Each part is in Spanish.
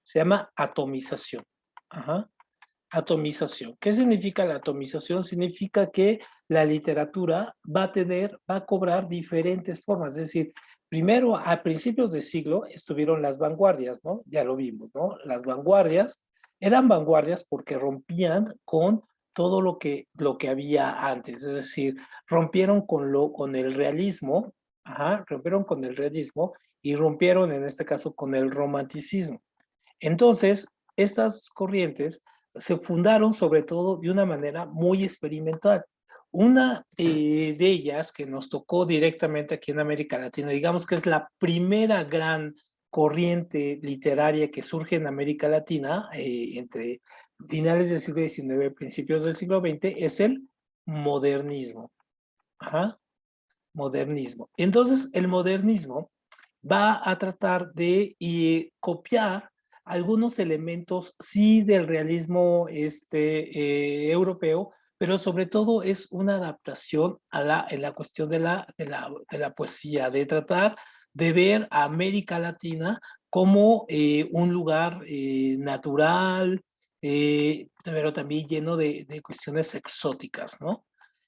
se llama atomización. Ajá. Atomización. ¿Qué significa la atomización? Significa que la literatura va a cobrar diferentes formas. Es decir, primero, a principios de siglo estuvieron las vanguardias, ¿no? Ya lo vimos, ¿no? Las vanguardias eran vanguardias porque rompían con todo lo que había antes. Es decir, rompieron con el realismo, ajá, rompieron con el realismo y rompieron en este caso con el romanticismo. Entonces, estas corrientes se fundaron sobre todo de una manera muy experimental. Una de ellas que nos tocó directamente aquí en América Latina, digamos que es la primera gran corriente literaria que surge en América Latina entre finales del siglo XIX y principios del siglo XX, es el modernismo. Ajá, modernismo. Entonces, el modernismo va a tratar de copiar algunos elementos, sí, del realismo europeo, pero sobre todo es una adaptación a en la cuestión de la poesía, de tratar de ver a América Latina como un lugar natural, pero también lleno de cuestiones exóticas, ¿no?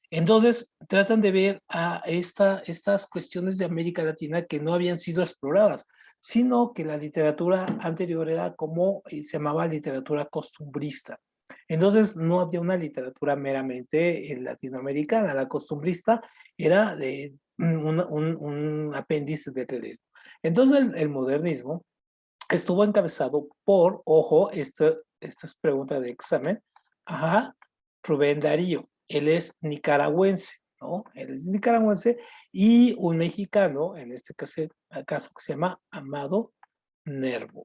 Entonces, tratan de ver a estas cuestiones de América Latina que no habían sido exploradas, sino que la literatura anterior era como se llamaba literatura costumbrista. Entonces, no había una literatura meramente latinoamericana. La costumbrista era de un apéndice del realismo. Entonces, el modernismo estuvo encabezado por, ojo, esta es pregunta de examen, ajá, Rubén Darío. Él es nicaragüense, ¿no? Él es nicaragüense y un mexicano, en este caso que se llama Amado Nervo.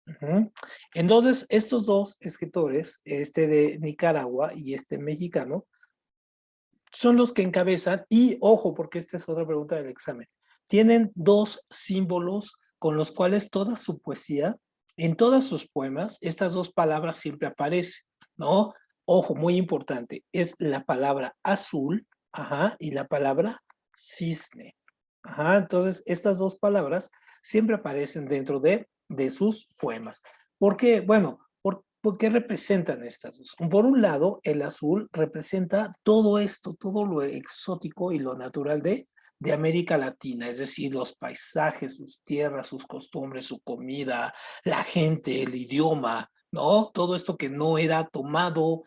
Ujú. Entonces, estos dos escritores, este de Nicaragua y este mexicano, son los que encabezan, y ojo, porque esta es otra pregunta del examen, tienen dos símbolos con los cuales toda su poesía, en todos sus poemas, estas dos palabras siempre aparecen, ¿no? Ojo, muy importante, es la palabra azul, ajá, y la palabra cisne. Ajá, entonces estas dos palabras siempre aparecen dentro de sus poemas. ¿Por qué? Bueno, ¿por qué representan estas dos? Por un lado, el azul representa todo esto, todo lo exótico y lo natural de América Latina, es decir, los paisajes, sus tierras, sus costumbres, su comida, la gente, el idioma, ¿no? Todo esto que no era tomado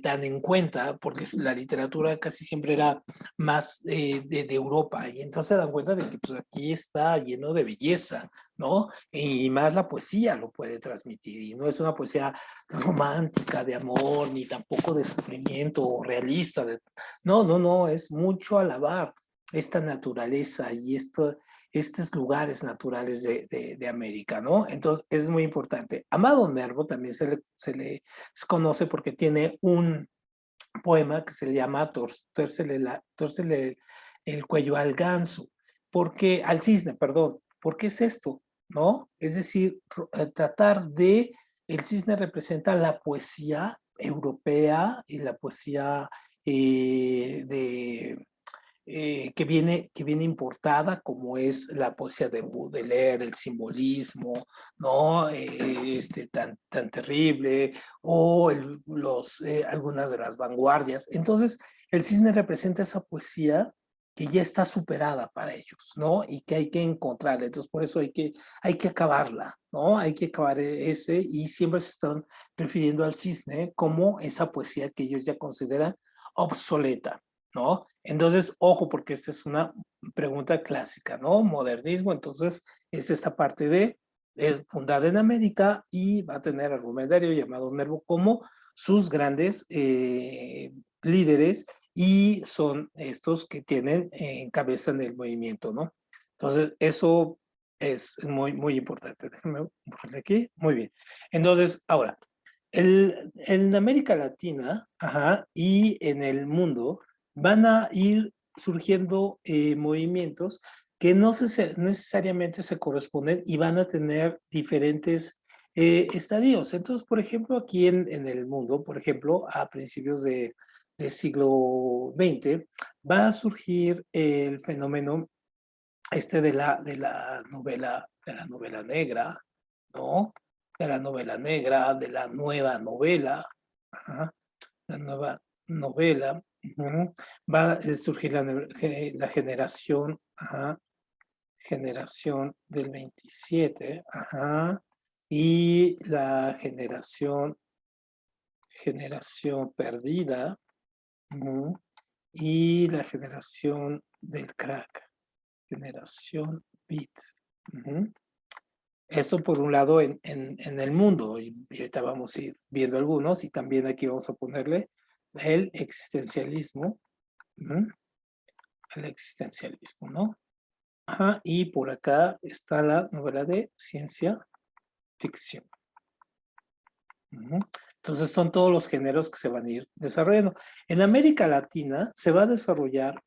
tan en cuenta, porque la literatura casi siempre era más de Europa, y entonces se dan cuenta de que pues, aquí está lleno de belleza, ¿no? Y más la poesía lo puede transmitir, y no es una poesía romántica de amor, ni tampoco de sufrimiento o realista. No, no, no, es mucho alabar esta naturaleza y estos lugares naturales de América, ¿no? Entonces es muy importante. Amado Nervo también se le conoce porque tiene un poema que se llama Tórcele el cuello al ganso, porque, al cisne, perdón, ¿por qué es esto? ¿No? Es decir, tratar de, el cisne representa la poesía europea y la poesía que viene importada, como es la poesía de Baudelaire, el simbolismo, ¿no? Tan terrible, o algunas de las vanguardias. Entonces, el cisne representa esa poesía que ya está superada para ellos, ¿no? Y que hay que encontrarla. Entonces, por eso hay que acabarla, ¿no? Hay que acabar ese, y siempre se están refiriendo al cisne como esa poesía que ellos ya consideran obsoleta, ¿no? Entonces, ojo, porque esta es una pregunta clásica, ¿no? Modernismo, entonces, es esta parte es fundada en América y va a tener argumentario llamado Nervo como sus grandes líderes, y son estos que encabezan el movimiento, ¿no? Entonces, eso es muy, muy importante. Déjenme ponerle aquí. Muy bien. Entonces, ahora, en América Latina, ajá, y en el mundo, van a ir surgiendo movimientos que no necesariamente se corresponden y van a tener diferentes estadios. Entonces, por ejemplo, aquí en el mundo, por ejemplo, a principios del siglo XX, va a surgir el fenómeno de la novela negra, ¿no? de la novela negra, de la nueva novela, ajá, la nueva novela, va a surgir la generación, ajá, generación del 27, ajá, y la generación perdida, y la generación del crack, generación beat. Esto por un lado en el mundo, y ahorita vamos a ir viendo algunos, y también aquí vamos a ponerle el existencialismo, el existencialismo, ¿no? Ajá, y por acá está la novela de ciencia ficción. Entonces son todos los géneros que se van a ir desarrollando. En América Latina se va a desarrollar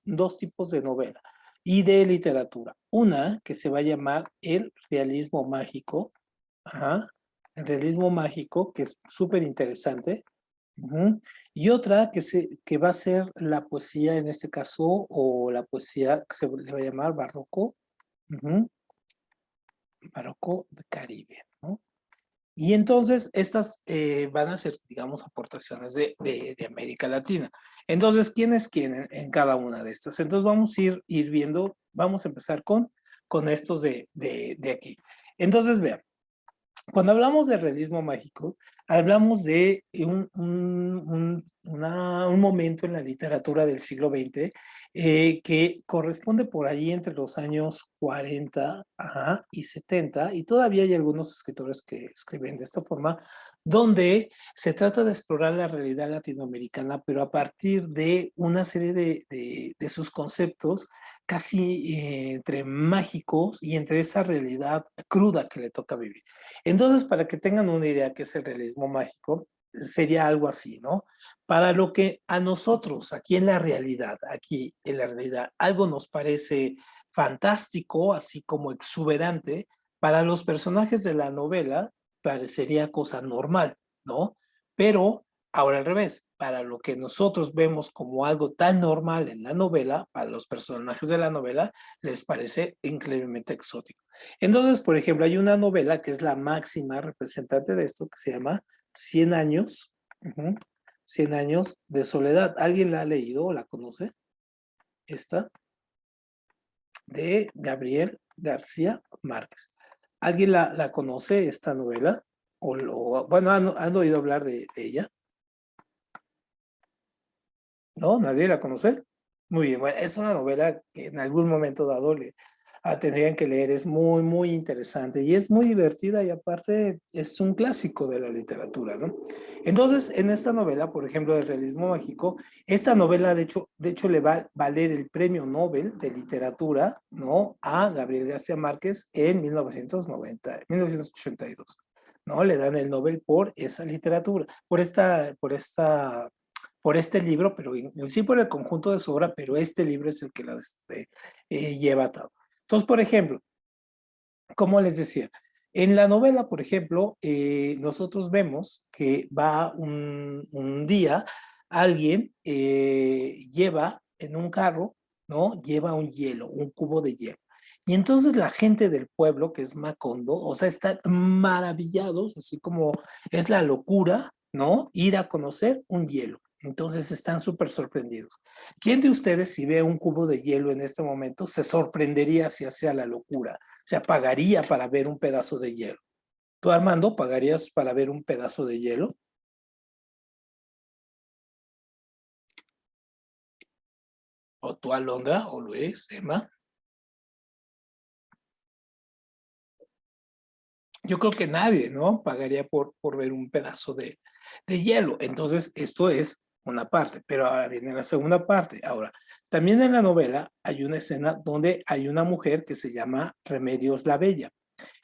dos tipos de novela y de literatura. Una que se va a llamar el realismo mágico. Ajá, el realismo mágico, que es súper interesante. Y otra que va a ser la poesía, en este caso, o la poesía que se le va a llamar barroco. Barroco de Caribe, ¿no? Y entonces estas van a ser, digamos, aportaciones de América Latina. Entonces, ¿quién es quién en cada una de estas? Entonces vamos a ir viendo, vamos a empezar con estos de aquí. Entonces, vean, cuando hablamos de realismo mágico, hablamos de un momento en la literatura del siglo XX que corresponde por ahí entre los años 40 y 70, y todavía hay algunos escritores que escriben de esta forma, donde se trata de explorar la realidad latinoamericana, pero a partir de una serie de sus conceptos casi entre mágicos y entre esa realidad cruda que le toca vivir. Entonces, para que tengan una idea qué es el realismo mágico, sería algo así, ¿no? Para lo que a nosotros, aquí en la realidad, algo nos parece fantástico, así como exuberante, para los personajes de la novela parecería cosa normal, ¿no? Pero ahora al revés, para lo que nosotros vemos como algo tan normal en la novela, para los personajes de la novela les parece increíblemente exótico. Entonces, por ejemplo, hay una novela que es la máxima representante de esto, que se llama 100 años, 100 años de soledad. ¿Alguien la ha leído o la conoce? Esta, de Gabriel García Márquez. ¿Alguien la conoce, esta novela? Bueno, ¿han oído hablar de ella? ¿No? ¿Nadie la conoce? Muy bien, bueno, es una novela que en algún momento dado tendrían que leer, es muy, muy interesante y es muy divertida y aparte es un clásico de la literatura, ¿no? Entonces, en esta novela, por ejemplo, de realismo mágico, esta novela de hecho le va a valer el premio Nobel de literatura, ¿no? A Gabriel García Márquez en 1982, ¿no? Le dan el Nobel por esa literatura, por este libro, pero sí por el conjunto de su obra, pero este libro es el que lleva atado. Entonces, por ejemplo, como les decía, en la novela, por ejemplo, nosotros vemos que va un día, alguien lleva en un carro, ¿no? Lleva un hielo, un cubo de hielo. Y entonces la gente del pueblo, que es Macondo, o sea, están maravillados, así como es la locura, ¿no? Ir a conocer un hielo. Entonces están súper sorprendidos. ¿Quién de ustedes, si ve un cubo de hielo en este momento, se sorprendería si hacía la locura? Se pagaría para ver un pedazo de hielo. ¿Tú, Armando, pagarías para ver un pedazo de hielo? ¿O tú, Alondra, o Luis, Emma? Yo creo que nadie, ¿no? Pagaría por ver un pedazo de hielo. Entonces, esto es una parte, pero ahora viene la segunda parte. Ahora, también en la novela hay una escena donde hay una mujer que se llama Remedios la Bella.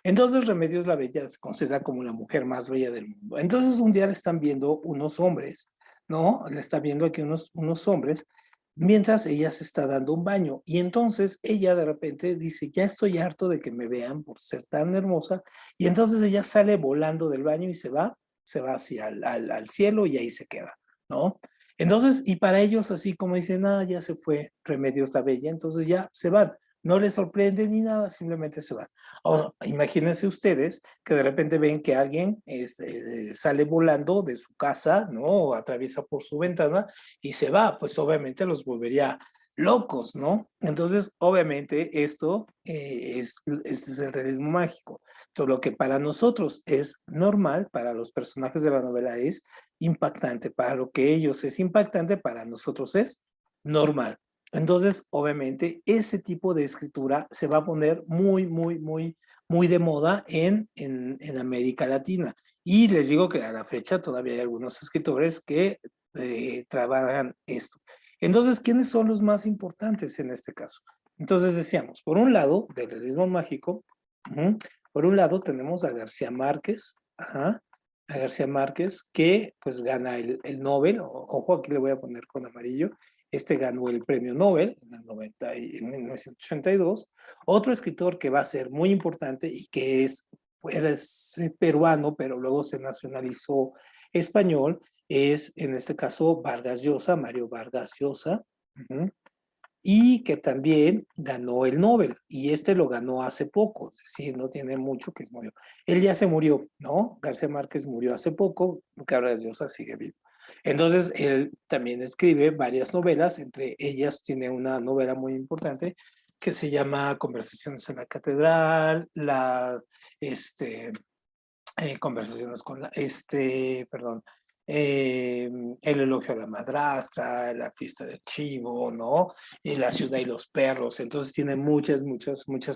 Entonces Remedios la Bella se considera como la mujer más bella del mundo. Entonces un día le están viendo unos hombres, ¿no? Le está viendo aquí unos hombres, mientras ella se está dando un baño. Y entonces ella de repente dice, ya estoy harto de que me vean por ser tan hermosa. Y entonces ella sale volando del baño y se va hacia al cielo y ahí se queda, ¿no? Entonces, y para ellos así como dicen, ya se fue Remedios la Bella, entonces ya se van. no les sorprende ni nada, simplemente se van. Ahora, imagínense ustedes que de repente ven que alguien sale volando de su casa, ¿no? O atraviesa por su ventana y se va, pues obviamente los volvería locos, ¿no? Entonces, obviamente, esto este es el realismo mágico. Todo lo que para nosotros es normal, para los personajes de la novela es impactante. Para lo que ellos es impactante, para nosotros es normal. Entonces, obviamente, ese tipo de escritura se va a poner muy de moda en América Latina. Y les digo que a la fecha todavía hay algunos escritores que trabajan esto. Entonces, ¿quiénes son los más importantes en este caso? Entonces decíamos, por un lado, del realismo mágico, por un lado tenemos a García Márquez, a García Márquez, que pues gana el Nobel, ojo, aquí le voy a poner con amarillo, ganó el premio Nobel en, en 1982. Otro escritor que va a ser muy importante y que es peruano, pero luego se nacionalizó español, es en este caso Vargas Llosa, Mario Vargas Llosa, y que también ganó el Nobel, y lo ganó hace poco, es decir, no tiene mucho que murió. Él ya se murió, ¿no? García Márquez murió hace poco, Vargas Llosa sigue vivo. Entonces, él también escribe varias novelas, entre ellas tiene una novela muy importante que se llama Conversaciones en la Catedral, conversaciones con perdón, el elogio a la madrastra, la fiesta del chivo, ¿no? La ciudad y los perros. Entonces tiene muchas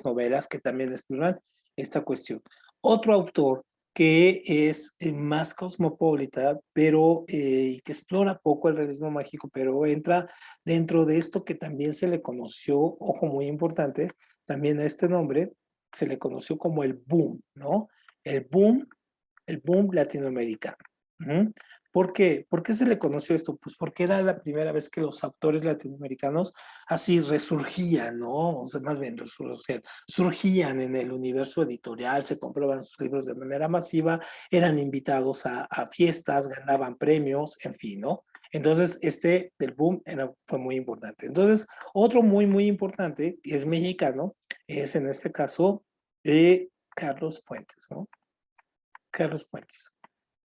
novelas que también exploran esta cuestión. Otro autor que es más cosmopolita, pero que explora poco el realismo mágico, pero entra dentro de esto que también se le conoció, ojo muy importante, también a este nombre se le conoció como el boom, ¿no? El boom, el boom latinoamericano. ¿Por qué? ¿Por qué se le conoció esto? Pues porque era la primera vez que los autores latinoamericanos así resurgían, ¿no? O sea, más bien surgían en el universo editorial, se compraban sus libros de manera masiva, eran invitados a fiestas, ganaban premios, en fin, ¿no? Entonces, del boom fue muy importante. Entonces, otro muy importante, que es mexicano, es en este caso Carlos Fuentes, ¿no? Carlos Fuentes.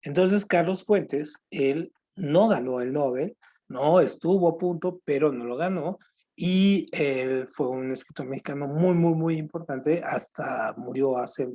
Entonces, Carlos Fuentes, él no ganó el Nobel, no estuvo a punto, pero no lo ganó. Y él fue un escritor mexicano muy importante, hasta murió hace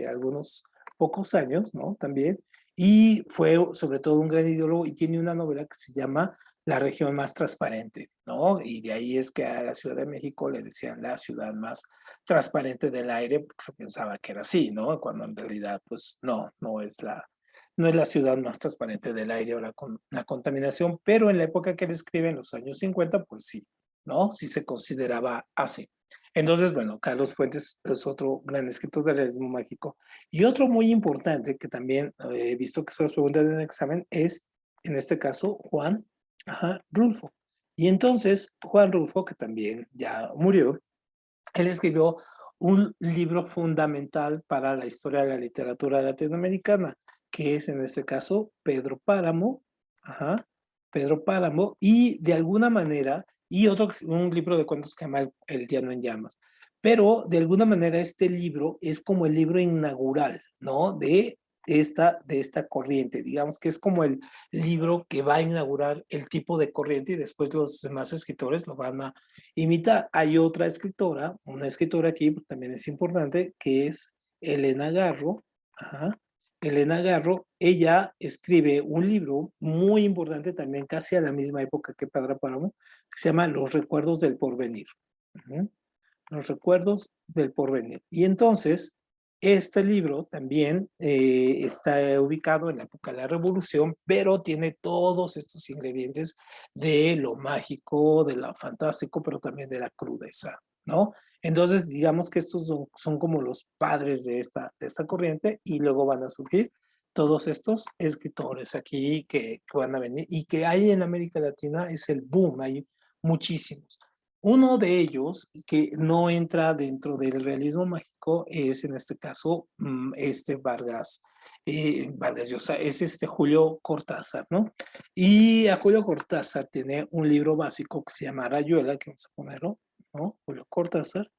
algunos pocos años, ¿no? También. Y fue sobre todo un gran ideólogo y tiene una novela que se llama La región más transparente, ¿no? Y de ahí es que a la Ciudad de México le decían la ciudad más transparente del aire, porque se pensaba que era así, ¿no? Cuando en realidad, pues no es la ciudad más transparente del aire o la contaminación, pero en la época que él escribe, en los años 50, pues sí, ¿no? Sí se consideraba así. Entonces, bueno, Carlos Fuentes es otro gran escritor del realismo mágico. Y otro muy importante que también he visto que se los preguntan en el examen es, en este caso, Juan Rulfo. Y entonces, Juan Rulfo, que también ya murió, él escribió un libro fundamental para la historia de la literatura latinoamericana, que es en este caso Pedro Páramo, Pedro Páramo, y de alguna manera, y un libro de cuentos que se llama El Diano en Llamas. Pero de alguna manera este libro es como el libro inaugural, ¿no? De esta corriente, digamos que es como el libro que va a inaugurar el tipo de corriente y después los demás escritores lo van a imitar. Hay otra escritora, una escritora aquí también es importante, que es Elena Garro. Elena Garro, ella escribe un libro muy importante también, casi a la misma época que Pedro Páramo, que se llama Los recuerdos del porvenir. Los recuerdos del porvenir. Y entonces, este libro también está ubicado en la época de la Revolución, pero tiene todos estos ingredientes de lo mágico, de lo fantástico, pero también de la crudeza, ¿no? Entonces, digamos que estos son como los padres de esta corriente y luego van a surgir todos estos escritores aquí que van a venir y que hay en América Latina es el boom, hay muchísimos. Uno de ellos que no entra dentro del realismo mágico es en este caso Vargas Llosa, es Julio Cortázar, ¿no? Y a Julio Cortázar tiene un libro básico que se llama Rayuela, que vamos a ponerlo, ¿no? Julio Cortázar.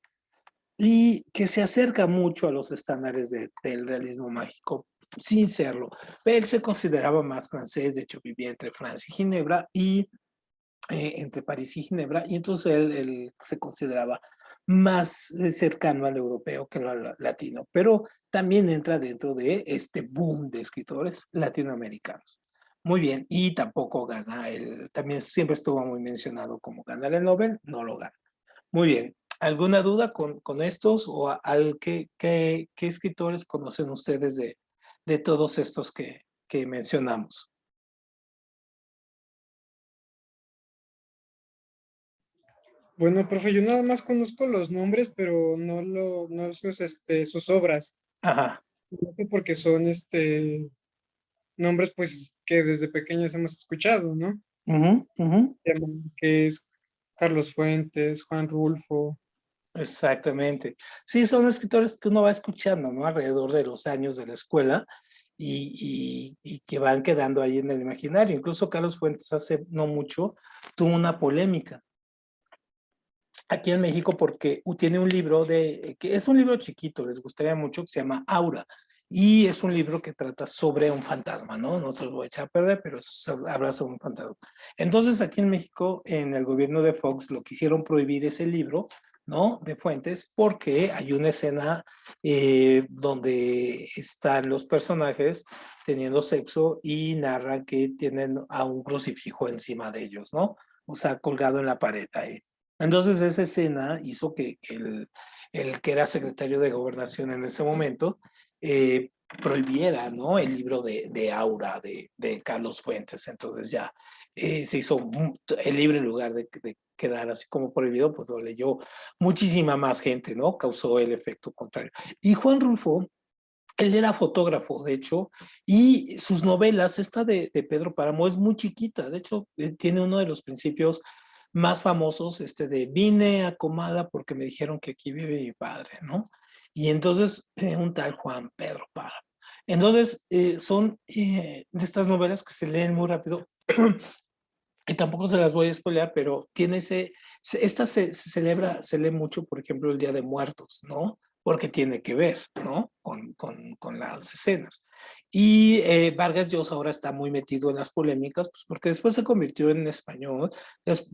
y que se acerca mucho a los estándares del realismo mágico, sin serlo. Él se consideraba más francés, de hecho vivía entre Francia y Ginebra, y entre París y Ginebra, y entonces él se consideraba más cercano al europeo que al latino, pero también entra dentro de este boom de escritores latinoamericanos. Muy bien, y tampoco gana, también siempre estuvo muy mencionado como ganar el Nobel, no lo gana. Muy bien, ¿alguna duda con estos o qué escritores conocen ustedes de todos estos que mencionamos? Bueno, profe, yo nada más conozco los nombres, pero no sus obras. Ajá. No sé porque son nombres pues que desde pequeños hemos escuchado, ¿no? Ujú, ujú. Que es Carlos Fuentes, Juan Rulfo. Exactamente. Sí, son escritores que uno va escuchando, ¿no? Alrededor de los años de la escuela y que van quedando ahí en el imaginario. Incluso Carlos Fuentes hace no mucho tuvo una polémica aquí en México porque tiene un libro que es un libro chiquito, les gustaría mucho, que se llama Aura. Y es un libro que trata sobre un fantasma, ¿no? No se los voy a echar a perder, pero habla sobre un fantasma. Entonces, aquí en México, en el gobierno de Fox, lo quisieron prohibir ese libro, ¿no? De Fuentes, porque hay una escena donde están los personajes teniendo sexo y narran que tienen a un crucifijo encima de ellos, ¿no? O sea, colgado en la pared ahí. Entonces esa escena hizo que el que era secretario de gobernación en ese momento prohibiera, ¿no? El libro de Aura de Carlos Fuentes. Entonces ya se hizo el libro en lugar de quedar así como prohibido, pues lo leyó muchísima más gente, ¿no? Causó el efecto contrario. Y Juan Rulfo, él era fotógrafo, de hecho, y sus novelas, esta de Pedro Páramo, es muy chiquita. De hecho, tiene uno de los principios más famosos, de vine a Comada porque me dijeron que aquí vive mi padre, ¿no? Y entonces, un tal Juan Pedro Páramo. Entonces, son de estas novelas que se leen muy rápido. Y tampoco se las voy a spoilear, pero tiene esta se celebra, se lee mucho, por ejemplo, el Día de Muertos, ¿no? Porque tiene que ver, ¿no? Con las escenas. Y Vargas Llosa ahora está muy metido en las polémicas, pues porque después se convirtió en español,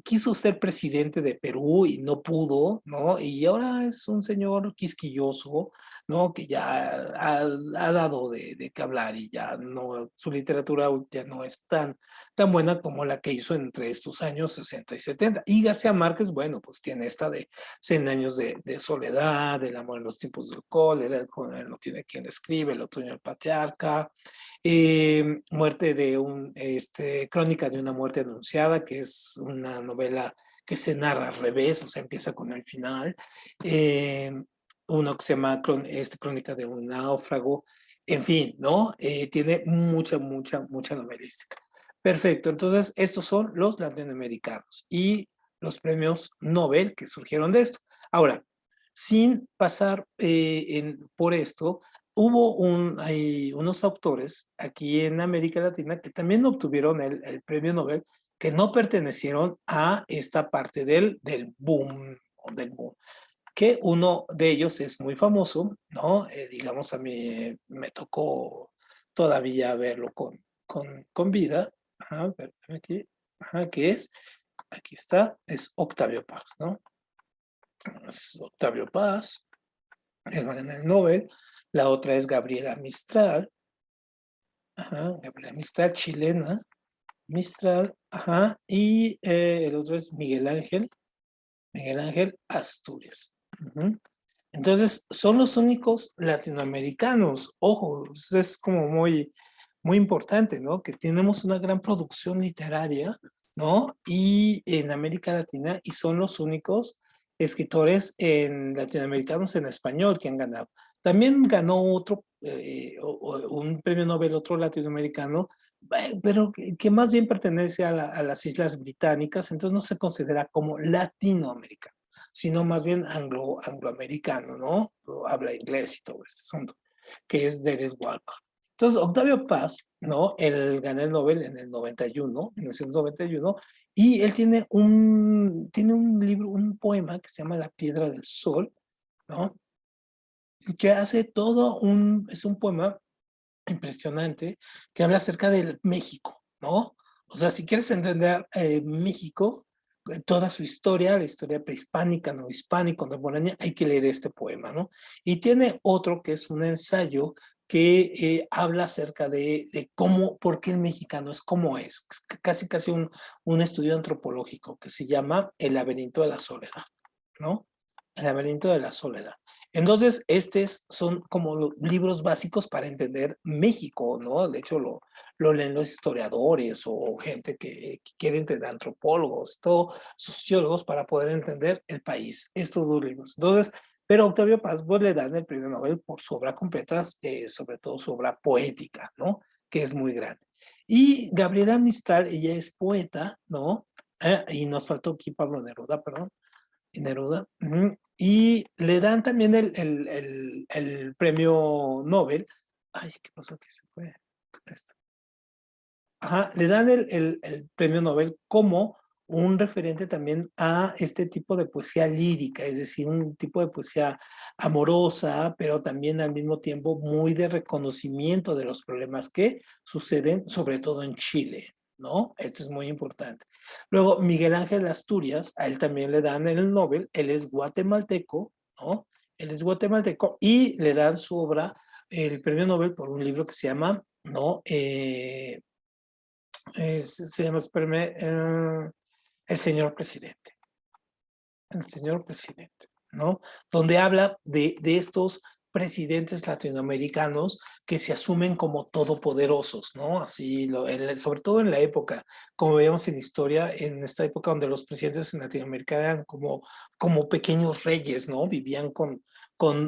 quiso ser presidente de Perú y no pudo, ¿no? Y ahora es un señor quisquilloso, ¿no? Que ya ha dado de qué hablar y ya no, su literatura ya no es tan buena como la que hizo entre estos años 60 y 70. Y García Márquez, bueno, pues tiene esta de 100 años de soledad, el amor en los tiempos del cólera, el no tiene quien escribe, el otoño del patriarca, muerte de crónica de una muerte anunciada, que es una novela que se narra al revés, o sea, empieza con el final. Eh, uno que se llama Crónica de un náufrago, en fin, ¿no? Tiene mucha novelística. Perfecto, entonces estos son los latinoamericanos y los premios Nobel que surgieron de esto. Ahora, sin pasar por esto, hay unos autores aquí en América Latina que también obtuvieron el premio Nobel que no pertenecieron a esta parte del boom, del boom, que uno de ellos es muy famoso, ¿no? Digamos, a mí me tocó todavía verlo con vida. Ajá, aquí, ajá, aquí está, es Octavio Paz, ¿no? Es Octavio Paz, él va a ganar el Nobel. La otra es Gabriela Mistral, ajá, Gabriela Mistral, chilena, Mistral, ajá, y el otro es Miguel Ángel Asturias. Ujú. Entonces, son los únicos latinoamericanos. Ojo, es como muy importante, ¿no? Que tenemos una gran producción literaria, ¿no? Y en América Latina, y son los únicos escritores latinoamericanos en español que han ganado. También ganó otro, un premio Nobel, otro latinoamericano, pero que más bien pertenece a las Islas Británicas, entonces no se considera como latinoamericano, sino más bien angloamericano, ¿no? Habla inglés y todo este asunto, que es Derek Walker. Entonces, Octavio Paz, ¿no? Él ganó el Nobel en el 91, en 1991, y él tiene un libro, un poema que se llama La Piedra del Sol, ¿no? Que hace es un poema impresionante que habla acerca del México, ¿no? O sea, si quieres entender México, toda su historia, la historia prehispánica, no hispánica, contemporánea, hay que leer este poema, ¿no? Y tiene otro que es un ensayo que habla acerca de cómo, por qué el mexicano es como es, casi un estudio antropológico que se llama El laberinto de la soledad, ¿no? El laberinto de la soledad. Entonces, estos son como los libros básicos para entender México, ¿no? De hecho, lo leen los historiadores o gente que quiere entender, antropólogos, todo, sociólogos, para poder entender el país, estos dos libros. Entonces, pero Octavio Paz pues, le dan el premio Nobel por su obra completa, sobre todo su obra poética, ¿no? Que es muy grande. Y Gabriela Mistral, ella es poeta, ¿no? Y nos faltó aquí Pablo Neruda, perdón. Neruda. Y le dan también el premio Nobel. Ay, ¿qué pasó? ¿Qué se fue? Esto. Ajá, le dan el premio Nobel como un referente también a este tipo de poesía lírica, es decir, un tipo de poesía amorosa, pero también al mismo tiempo muy de reconocimiento de los problemas que suceden, sobre todo en Chile, ¿no? Esto es muy importante. Luego, Miguel Ángel Asturias, a él también le dan el Nobel, él es guatemalteco, ¿no? Él es guatemalteco y le dan su obra, el premio Nobel, por un libro que se llama, ¿no? Se llama, espérame, El señor presidente. El señor presidente, ¿no? Donde habla de estos presidentes latinoamericanos que se asumen como todopoderosos, ¿no? Así, sobre todo en la época, como veíamos en historia, en esta época donde los presidentes en Latinoamérica eran como pequeños reyes, ¿no? Vivían con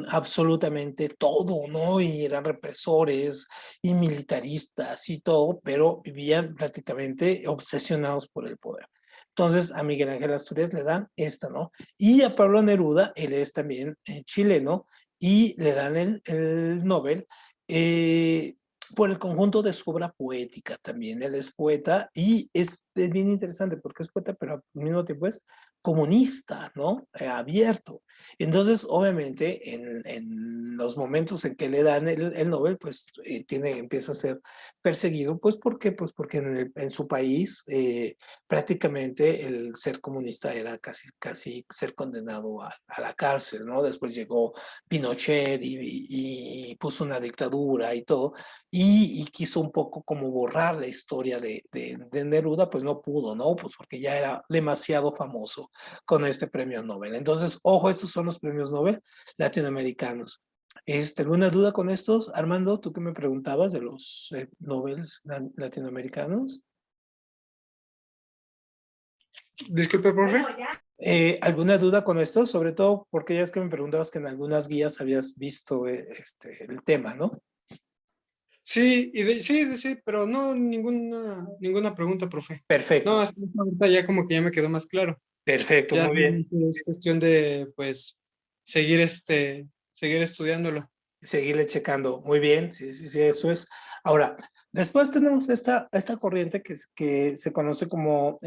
absolutamente todo, ¿no? Y eran represores y militaristas y todo, pero vivían prácticamente obsesionados por el poder. Entonces a Miguel Ángel Asturias le dan esta, ¿no? Y a Pablo Neruda, él es también chileno, y le dan el Nobel eh, por el conjunto de su obra poética también. Él es poeta y es bien interesante porque es poeta, pero al mismo tiempo es comunista, ¿no? Abierto. Entonces, obviamente, en los momentos en que le dan el Nobel, pues empieza a ser perseguido, pues ¿por qué? Pues porque en su país prácticamente el ser comunista era casi ser condenado a la cárcel, ¿no? Después llegó Pinochet y puso una dictadura y todo, y quiso un poco como borrar la historia de Neruda, pues no pudo, ¿no? Pues porque ya era demasiado famoso con este premio Nobel. Entonces, ojo, estos son los premios Nobel latinoamericanos. ¿Alguna duda con estos? Armando, tú que me preguntabas de los Nobel latinoamericanos. Disculpe, profe. ¿Alguna duda con esto? Sobre todo porque ya es que me preguntabas que en algunas guías habías visto el tema, ¿no? Sí, sí, pero no ninguna pregunta, profe. No, Perfecto, hasta ahorita ya como que ya me quedó más claro. perfecto, Ya muy bien. es cuestión de, pues, seguir seguir estudiándolo. Seguirle checando. Muy bien, sí, sí, sí, eso es. Ahora, después tenemos esta corriente que se conoce como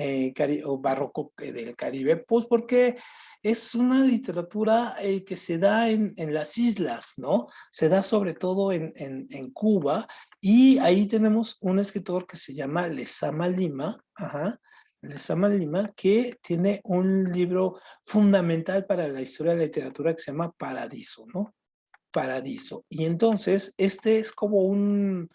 o barroco del Caribe, pues porque es una literatura que se da en las islas, ¿no? Se da sobre todo en Cuba, y ahí tenemos un escritor que se llama Lezama Lima, ajá, Lezama Lima, que tiene un libro fundamental para la historia de la literatura que se llama Paradiso, ¿no? Paradiso. Y entonces, este es como un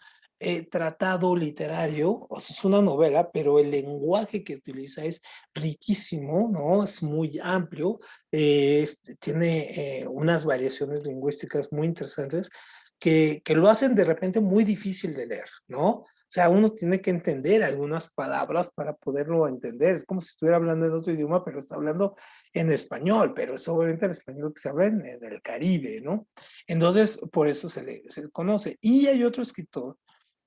tratado literario, o sea, es una novela, pero el lenguaje que utiliza es riquísimo, ¿no? Es muy amplio, tiene unas variaciones lingüísticas muy interesantes que lo hacen de repente muy difícil de leer, ¿no? O sea, uno tiene que entender algunas palabras para poderlo entender. Es como si estuviera hablando en otro idioma, pero está hablando en español, pero es obviamente el español que se habla en el Caribe, ¿no? Entonces, por eso se le conoce. Y hay otro escritor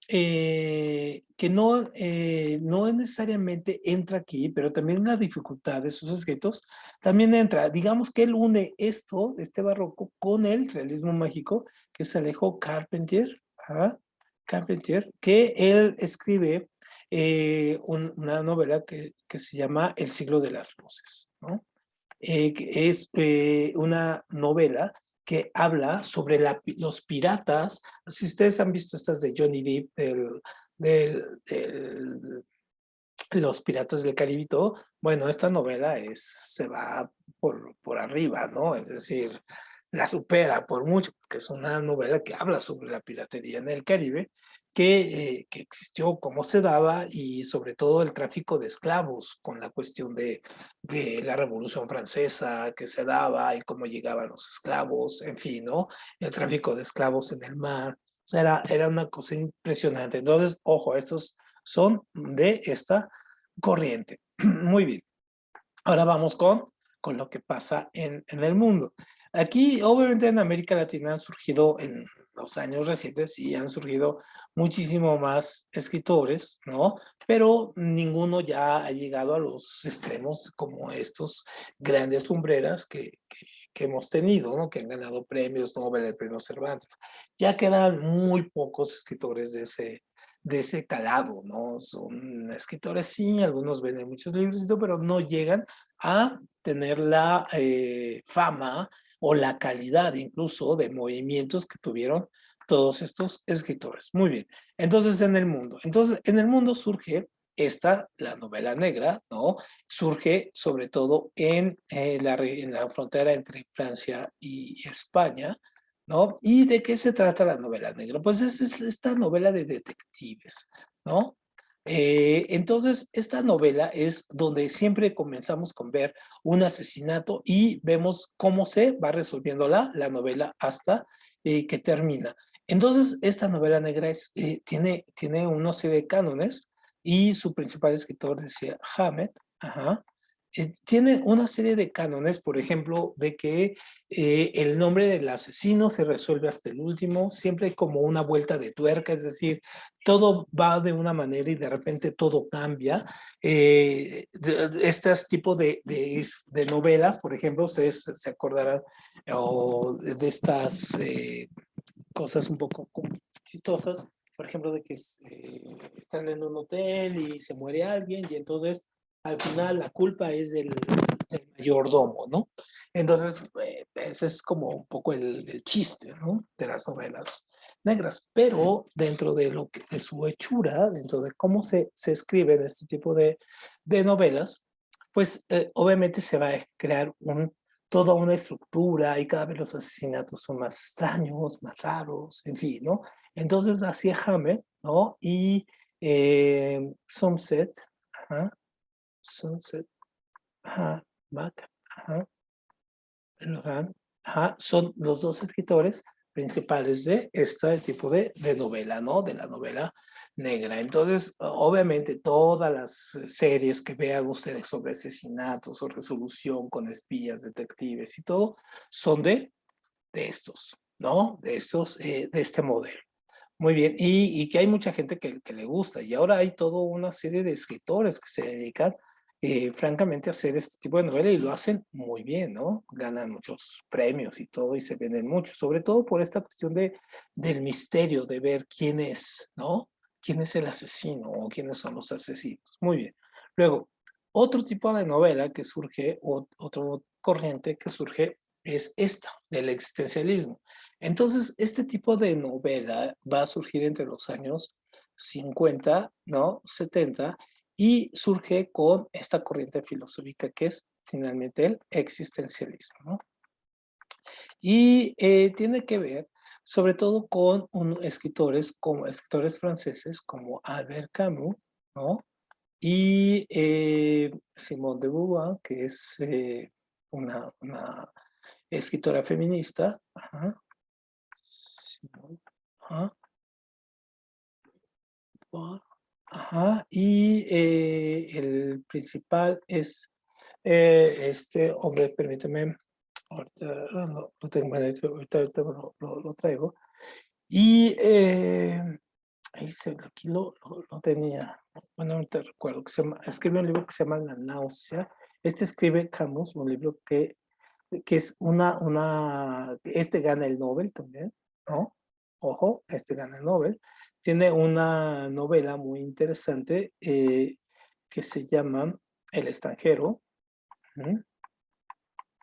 que no necesariamente entra aquí, pero también la dificultad de sus escritos también entra. Digamos que él une esto, este barroco, con el realismo mágico, que es Alejo Carpentier, ¿ah? Carpentier, que él escribe una novela que se llama El siglo de las luces, ¿no? Que es una novela que habla sobre los piratas. Si ustedes han visto estas de Johnny Depp, del los Piratas del Caribe y todo, bueno, esta novela se va por arriba, ¿no? Es decir, la supera por mucho, porque es una novela que habla sobre la piratería en el Caribe, que existió, cómo se daba y sobre todo el tráfico de esclavos con la cuestión de la Revolución Francesa que se daba y cómo llegaban los esclavos, en fin, ¿no? El tráfico de esclavos en el mar. O sea, era una cosa impresionante. Entonces, ojo, estos son de esta corriente. Muy bien. Ahora vamos con lo que pasa en el mundo. Aquí, obviamente, en América Latina han surgido en los años recientes y han surgido muchísimo más escritores, ¿no? Pero ninguno ya ha llegado a los extremos como estos grandes lumbreras que hemos tenido, ¿no? Que han ganado premios Nobel, el premio Cervantes. Ya quedan muy pocos escritores de ese calado, ¿no? Son escritores, sí, algunos venden muchos libros y todo, pero no llegan a tener la fama o la calidad incluso de movimientos que tuvieron todos estos escritores. Muy bien. Entonces, en el mundo surge la novela negra, ¿no? Surge sobre todo en la frontera entre Francia y España, ¿no? ¿Y de qué se trata la novela negra? Pues es esta novela de detectives, ¿no? Entonces, esta novela es donde siempre comenzamos con ver un asesinato y vemos cómo se va resolviendo la novela hasta que termina. Entonces, esta novela negra tiene una serie de cánones y su principal escritor decía Hammett, ajá, tiene una serie de cánones, por ejemplo, de que el nombre del asesino se resuelve hasta el último, siempre hay como una vuelta de tuerca, es decir, todo va de una manera y de repente todo cambia. Estos tipos de novelas, por ejemplo, ustedes se acordarán o de estas cosas un poco chistosas, por ejemplo, de que están en un hotel y se muere alguien y entonces al final la culpa es del mayordomo, ¿no? Entonces, ese es como un poco el chiste, ¿no? De las novelas negras, pero dentro de su hechura, dentro de cómo se escriben este tipo de novelas, pues obviamente se va a crear toda una estructura y cada vez los asesinatos son más extraños, más raros, en fin, ¿no? Entonces hacía Hammer, ¿no? Y Sunset, ajá, Sunset, ajá, Mac, ajá, Logan, ajá, son los dos escritores principales de este tipo de novela, ¿no? De la novela negra. Entonces, obviamente, todas las series que vean ustedes sobre asesinatos o resolución con espías, detectives y todo, son de estos, ¿no? De este modelo. Muy bien, y que hay mucha gente que le gusta, y ahora hay toda una serie de escritores que se dedican, francamente, a hacer este tipo de novela y lo hacen muy bien, ¿no? Ganan muchos premios y todo, y se venden mucho, sobre todo por esta cuestión del misterio, de ver quién es, ¿no? ¿Quién es el asesino o quiénes son los asesinos? Muy bien. Luego, otro tipo de novela que surge, otro corriente que surge, es esta, del existencialismo. Entonces, este tipo de novela va a surgir entre los años 50, ¿no? 70, y surge con esta corriente filosófica que es finalmente el existencialismo, ¿no? Y tiene que ver sobre todo con escritores franceses como Albert Camus, ¿no? Y Simone de Beauvoir, que es una escritora feminista, ajá, ajá, ajá, y el principal es este hombre, permíteme, ahorita lo tengo, bueno, ahorita lo traigo, y aquí lo tenía, bueno, no te recuerdo, escribe un libro que se llama La náusea, escribe Camus, un libro que es este gana el Nobel también, ¿no? Ojo, este gana el Nobel. Tiene una novela muy interesante que se llama El extranjero. ¿Mm?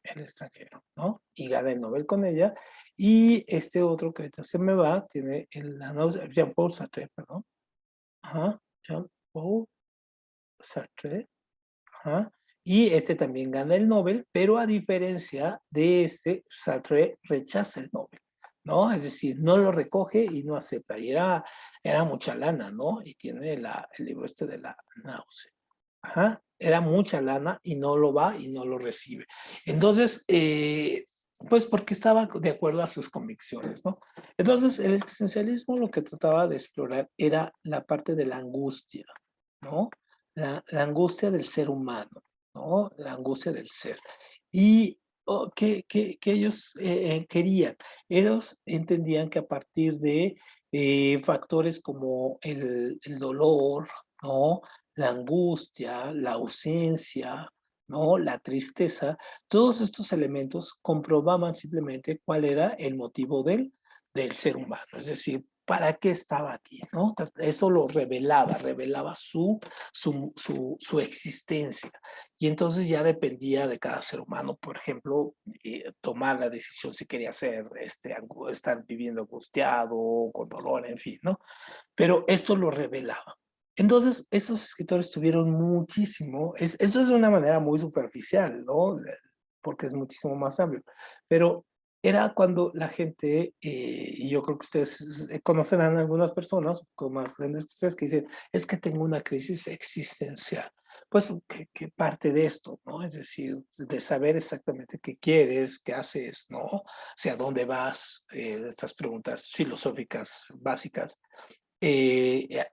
El extranjero, ¿no? Y gana el Nobel con ella. Y este otro que ahorita se me va, tiene la náusea, Jean-Paul Sartre, perdón. Ajá, Jean-Paul Sartre. Ajá. Y este también gana el Nobel, pero a diferencia de este, Sartre rechaza el Nobel, ¿no? Es decir, no lo recoge y no acepta. Y era mucha lana, ¿no? Y tiene el libro este de la náusea. Ajá. Era mucha lana y no lo va y no lo recibe. Entonces, pues porque estaba de acuerdo a sus convicciones, ¿no? Entonces, el existencialismo lo que trataba de explorar era la parte de la angustia, ¿no? La angustia del ser humano, ¿no? La angustia del ser. Y que ellos querían. Ellos entendían que a partir de factores como el dolor, ¿no? La angustia, la ausencia, ¿no? La tristeza, todos estos elementos comprobaban simplemente cuál era el motivo del ser humano. Es decir, ¿para qué estaba aquí? ¿No? Eso lo revelaba su existencia. Y entonces ya dependía de cada ser humano, por ejemplo, tomar la decisión si quería estar viviendo angustiado, con dolor, en fin, ¿no? Pero esto lo revelaba. Entonces, esos escritores tuvieron muchísimo, esto es de una manera muy superficial, ¿no? Porque es muchísimo más amplio, pero era cuando la gente, y yo creo que ustedes conocerán a algunas personas con más grandes que ustedes que dicen, es que tengo una crisis existencial. Pues que parte de esto, ¿no? Es decir, de saber exactamente qué quieres, qué haces, ¿no? Hacia dónde vas, estas preguntas filosóficas básicas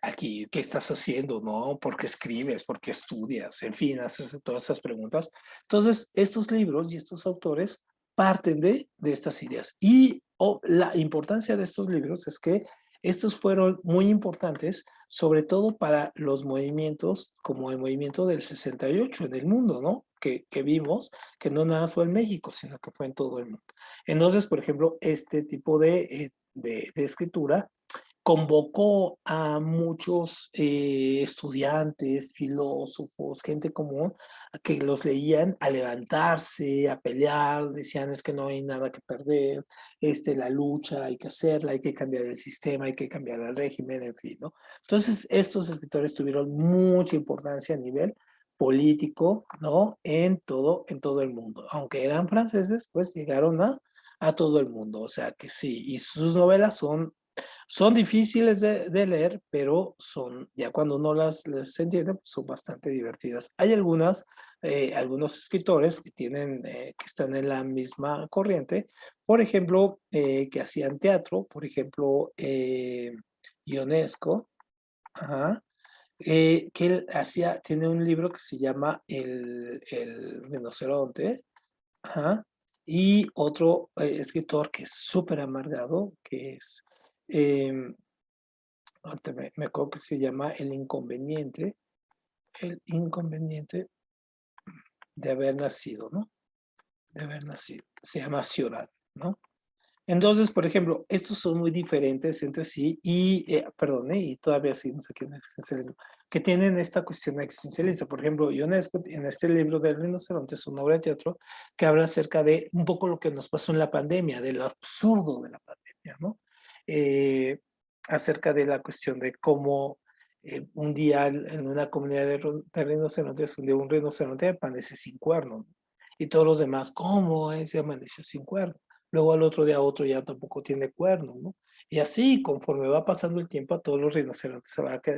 aquí, ¿qué estás haciendo, no? ¿Por qué escribes? ¿Por qué estudias? En fin, hacerse todas esas preguntas. Entonces, estos libros y estos autores parten de estas ideas. Y la importancia de estos libros es que estos fueron muy importantes, sobre todo para los movimientos como el movimiento del 68 en el mundo, ¿no? Que vimos, que no nada fue en México, sino que fue en todo el mundo. Entonces, por ejemplo, este tipo de escritura convocó a muchos estudiantes, filósofos, gente común, a que los leían a levantarse, a pelear, decían es que no hay nada que perder, la lucha hay que hacerla, hay que cambiar el sistema, hay que cambiar el régimen, en fin, ¿no? Entonces, estos escritores tuvieron mucha importancia a nivel político, ¿no? En todo el mundo. Aunque eran franceses, pues llegaron a todo el mundo, o sea que sí, y sus novelas son difíciles de leer, pero ya cuando uno las entiende, pues son bastante divertidas. Hay algunos escritores que están en la misma corriente, por ejemplo, que hacían teatro, por ejemplo, Ionesco, ajá, que él tiene un libro que se llama El rinoceronte, ajá, y otro escritor que es súper amargado, que es em, ahorita me acuerdo que se llama el inconveniente de haber nacido, ¿no? De haber nacido. Se llama Cioran, ¿no? Entonces, por ejemplo, estos son muy diferentes entre sí y todavía seguimos aquí en el existencialismo, que tienen esta cuestión existencialista. Por ejemplo, Ionesco, en este libro del rinoceronte, es una obra de teatro que habla acerca de un poco lo que nos pasó en la pandemia, de lo absurdo de la pandemia, ¿no? Eh, Acerca de la cuestión de cómo un día en una comunidad de rinocerontes, un día un rinoceronte amanece sin cuerno, ¿no? Y todos los demás, ¿cómo ese amaneció sin cuerno? Luego al otro día otro ya tampoco tiene cuerno, ¿no? Y así, conforme va pasando el tiempo, a todos los rinocerontes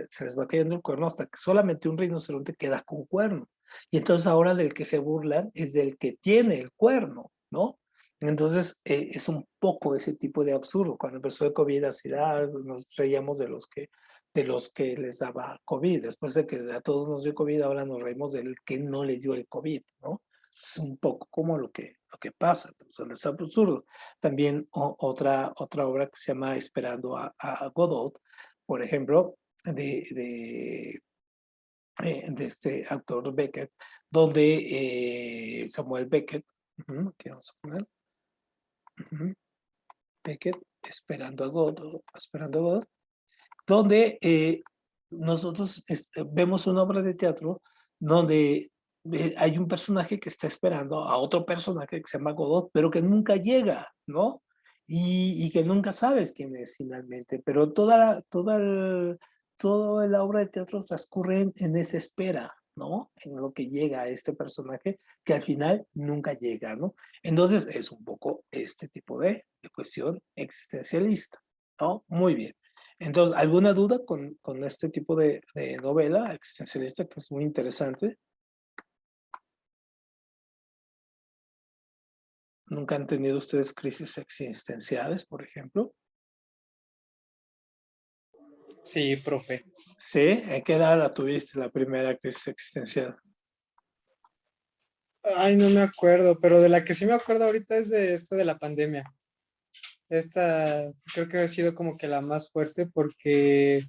se les va cayendo el cuerno hasta que solamente un rinoceronte queda con cuerno. Y entonces ahora del que se burlan es del que tiene el cuerno, ¿no? Entonces es un poco ese tipo de absurdo. Cuando empezó el COVID, así, nos reíamos de los que les daba COVID. Después de que a todos nos dio COVID, ahora nos reímos del que no le dio el COVID, ¿no? Es un poco como lo que pasa, entonces es absurdo. También otra obra que se llama Esperando a Godot, por ejemplo, de este autor Beckett, donde Samuel Beckett, que vamos a poner, Beckett, Esperando a Godot, donde nosotros vemos una obra de teatro donde hay un personaje que está esperando a otro personaje que se llama Godot, pero que nunca llega, ¿no? Y que nunca sabes quién es finalmente, pero toda la obra de teatro transcurre en esa espera, ¿no? En lo que llega a este personaje que al final nunca llega, ¿no? Entonces es un poco este tipo de cuestión existencialista, ¿no? Muy bien. Entonces, ¿alguna duda con este tipo de novela existencialista que es muy interesante? ¿Nunca han tenido ustedes crisis existenciales, por ejemplo? Sí, profe. Sí, ¿en qué edad la tuviste la primera crisis existencial? Ay, no me acuerdo, pero de la que sí me acuerdo ahorita es de esto de la pandemia. Esta creo que ha sido como que la más fuerte porque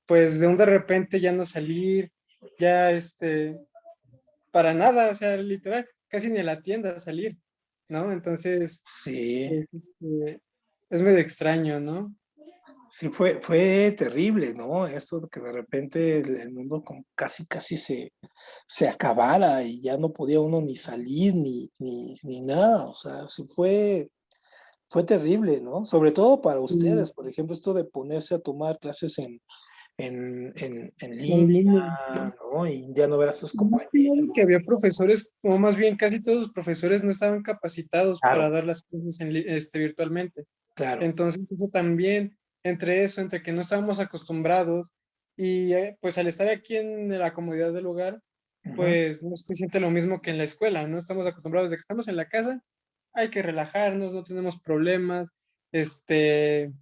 pues de repente ya no salir, ya para nada, o sea, literal, casi ni a la tienda salir, ¿no? Entonces, Sí, es, es medio extraño, ¿no? sí fue terrible, ¿no? Esto de que de repente el mundo como casi se acabara y ya no podía uno ni salir ni nada, o sea, sí fue terrible, ¿no? Sobre todo para Y ustedes, por ejemplo, esto de ponerse a tomar clases en en línea, línea. ¿no? Y ya no ver a sus Más que nada compañeros. que había profesores, o más bien casi todos los profesores no estaban capacitados para Claro, dar las clases virtualmente. claro. Entonces, eso también, entre que no estábamos acostumbrados y pues al estar aquí en la comodidad del hogar, Ujú, pues no se siente lo mismo que en la escuela, ¿no? Estamos acostumbrados de que estamos en la casa, hay que relajarnos, no tenemos problemas, este,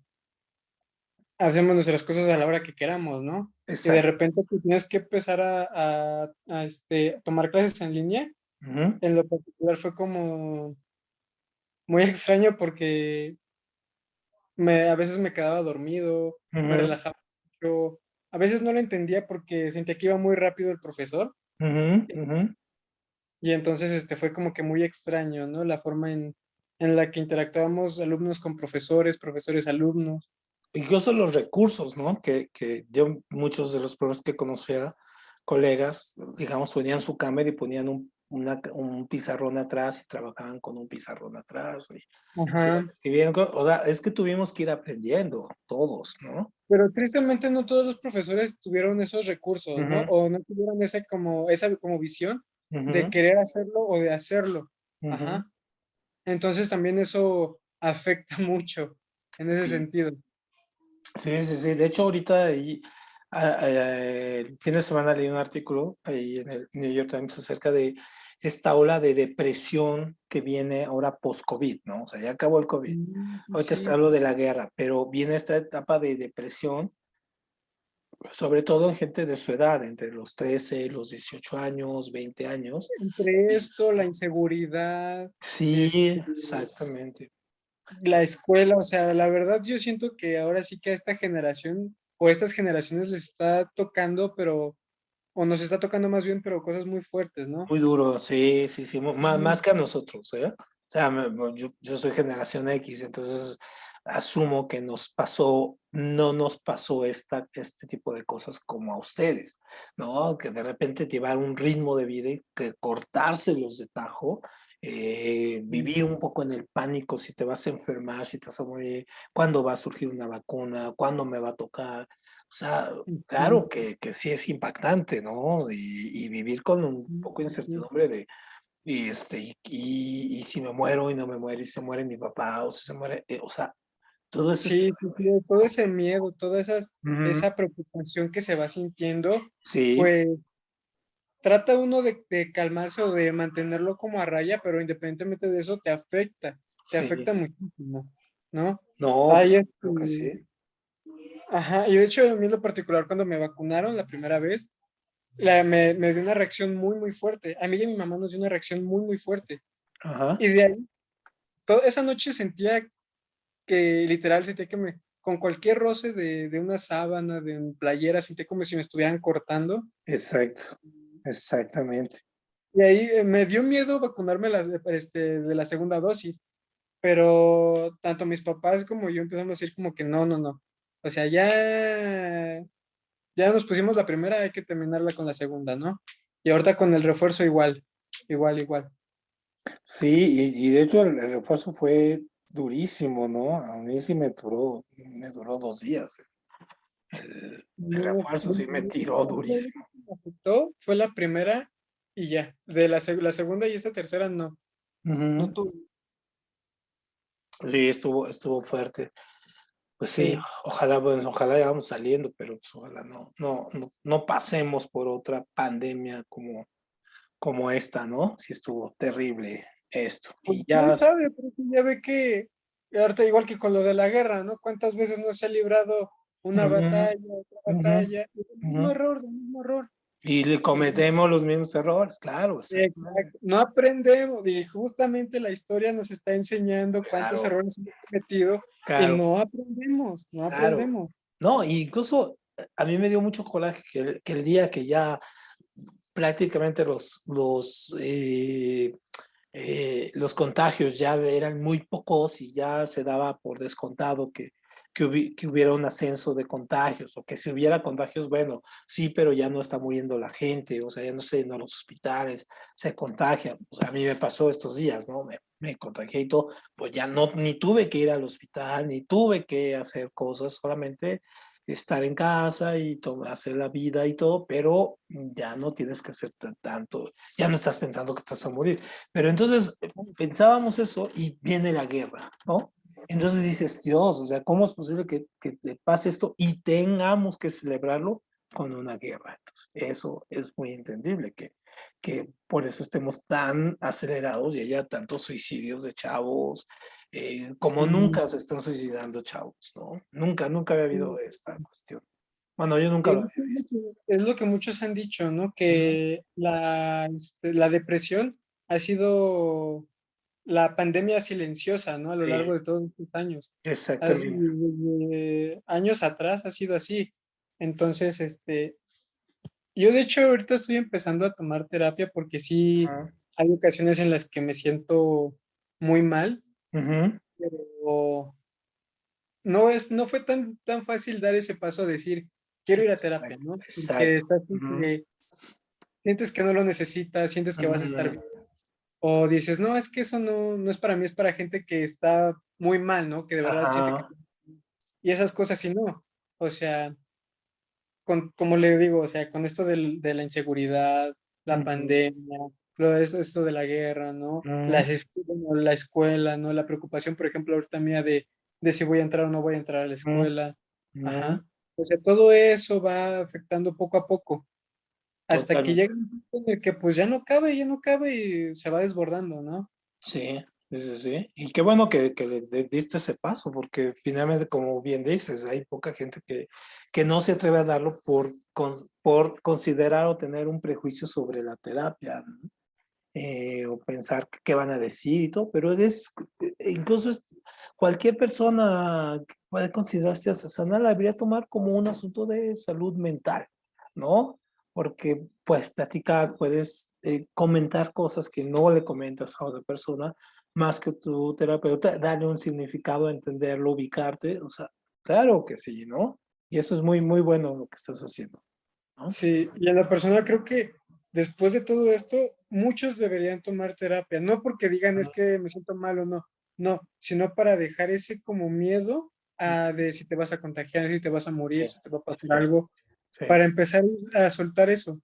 hacemos nuestras cosas a la hora que queramos, ¿no? Y de exacto. repente pues, tienes que empezar tomar clases en línea. Ujú, En lo particular fue como muy extraño porque a veces me quedaba dormido, me ujú, relajaba mucho. A veces no lo entendía porque sentía que iba muy rápido el profesor ujú, ujú. y entonces fue como que muy extraño, ¿no? La forma en la que interactuábamos alumnos con profesores, profesores alumnos. Incluso los recursos, ¿no? Que yo, muchos de los profes que conocía, colegas, digamos, ponían su cámara y ponían un pizarrón atrás y trabajaban con un pizarrón atrás. Ajá. Y bien, o sea, es que tuvimos que ir aprendiendo todos, ¿no? Pero tristemente no todos los profesores tuvieron esos recursos, ¿no? Ujú, O no tuvieron esa como visión de ujú, querer hacerlo o de hacerlo. ujú. Ajá. Entonces también eso afecta mucho en ese Sí, sentido. sí, sí, sí. De hecho, ahorita ahí, el fin de semana leí un artículo ahí en el New York Times acerca de esta ola de depresión que viene ahora post-COVID, ¿no? O sea, ya acabó el COVID. Sí, Ahorita está sí. lo de la guerra, pero viene esta etapa de depresión, sobre todo en gente de su edad, entre los 13, los 18 años, 20 años. Entre Y esto, la inseguridad, sí, este, exactamente. la escuela, o sea, la verdad yo siento que ahora sí que a esta generación o estas generaciones les está tocando, pero, o nos está tocando más bien, pero cosas muy fuertes, ¿no? Muy duro, sí, sí, sí, más Sí, que a nosotros, ¿eh? O sea, yo soy generación X, entonces asumo que no nos pasó este tipo de cosas como a ustedes, ¿no? Que de repente llevar un ritmo de vida y que cortárselos de tajo, vivir un poco en el pánico si te vas a enfermar, si te vas a morir, cuándo va a surgir una vacuna, cuándo me va a tocar. O sea, sí, claro que sí es impactante, ¿no? Y vivir con un sí, poco de sí. incertidumbre y si me muero y no me muero, y si se muere mi papá, o si se muere, o sea, todo eso es Sí, sí, sí, todo ese miedo, toda ujú, esa preocupación que se va sintiendo, sí, pues trata uno de calmarse o de mantenerlo como a raya, pero independientemente de eso te sí, afecta muchísimo, ¿no? no, Hay creo que sí, ajá, y de hecho a mí en lo particular cuando me vacunaron la primera vez, me dio una reacción muy, muy fuerte. A mí y a mi mamá nos dio una reacción muy, muy fuerte. ajá, Y de ahí, toda esa noche sentía que literal sentía que con cualquier roce de una sábana, de una playera, sentía como si me estuvieran cortando. exacto, exactamente, Y ahí me dio miedo vacunarme de la segunda dosis, pero tanto mis papás como yo empezamos a decir como que no, no, no. O sea, ya nos pusimos la primera, hay que terminarla con la segunda, ¿no? Y ahorita con el refuerzo igual, igual, igual. Sí, y de hecho el refuerzo fue durísimo, ¿no? A mí sí me duró 2 días. El No, refuerzo sí me tiró lo único durísimo. que me afectó fue la primera y ya. De la segunda y esta tercera no, no Ujú. tuve. Sí, estuvo fuerte. Pues sí, Sí, ojalá, pues, ojalá ya vamos saliendo, pero pues, ojalá no pasemos por otra pandemia como esta, ¿no? Sí estuvo terrible esto. pues Y quién ya, sabe, porque ya ve que ahorita igual que con lo de la guerra, ¿no? ¿Cuántas veces no se ha librado una ujú, batalla, otra ujú, batalla? Y el mismo ujú. error, el mismo error. Y le cometemos los mismos errores, claro, exactamente. Exacto. No aprendemos y justamente la historia nos está enseñando cuántos Claro, errores hemos cometido y claro, no aprendemos, no claro. aprendemos. No, incluso a mí me dio mucho coraje que el día que ya prácticamente los contagios ya eran muy pocos y ya se daba por descontado que hubiera un ascenso de contagios o que si hubiera contagios, bueno, sí, pero ya no está muriendo la gente, o sea, ya no se llenan los hospitales, se contagian. O sea, a mí me pasó estos días, ¿no? Me contagié y todo, pues ya no, ni tuve que ir al hospital, ni tuve que hacer cosas, solamente estar en casa y hacer la vida y todo, pero ya no tienes que hacer tanto, ya no estás pensando que te vas a morir. Pero entonces pensábamos eso y viene la guerra, ¿no? Entonces dices, Dios, o sea, ¿cómo es posible que te pase esto y tengamos que celebrarlo con una guerra? Entonces, eso es muy entendible, que por eso estemos tan acelerados y haya tantos suicidios de chavos, como Sí. nunca se están suicidando chavos, ¿no? Nunca había habido Sí. esta cuestión. Bueno, yo nunca Y lo había visto. es lo que muchos han dicho, ¿no? Ujú. Que la depresión ha sido la pandemia silenciosa, ¿no? A lo Sí, largo de todos estos años. exactamente. Desde años atrás ha sido así. Entonces, yo de hecho ahorita estoy empezando a tomar terapia porque sí Ujú. hay ocasiones en las que me siento muy mal, Ujú. pero no fue tan fácil dar ese paso a decir, quiero ir a terapia, Exacto, ¿no? Porque exacto. estás en Ujú. que sientes que no lo necesitas, sientes que vas a estar Ujú. bien, o dices, no, es que eso no es para mí, es para gente que está muy mal, ¿no? Que de verdad siente que... Ajá. Y esas cosas sí no. O sea, como le digo, o sea, con esto de la inseguridad, la Ujú. pandemia, esto de la guerra, ¿no? Ujú. Bueno, la escuela, ¿no? La preocupación, por ejemplo, ahorita mía de si voy a entrar o no voy a entrar a la Ujú. escuela. Ujú. Ajá. O sea, todo eso va afectando poco a poco, hasta que llega Totalmente. un punto en el que pues ya no cabe y se va desbordando, ¿no? Sí, sí, sí, sí. Y qué bueno que diste ese paso, porque finalmente, como bien dices, hay poca gente que no se atreve a darlo por considerar o tener un prejuicio sobre la terapia, ¿no? O pensar qué van a decir y todo, pero incluso cualquier persona que puede considerarse sana la debería tomar como un asunto de salud mental, ¿no? Porque puedes platicar, puedes comentar cosas que no le comentas a otra persona, más que tu terapeuta, darle un significado, entenderlo, ubicarte, o sea, claro que sí, ¿no? Y eso es muy, muy bueno lo que estás haciendo, ¿no? Sí, y en la persona creo que después de todo esto, muchos deberían tomar terapia, no porque digan es que me siento mal o no, no, sino para dejar ese como miedo a de si te vas a contagiar, si te vas a morir, Sí, si te va a pasar algo, sí, para empezar a soltar eso,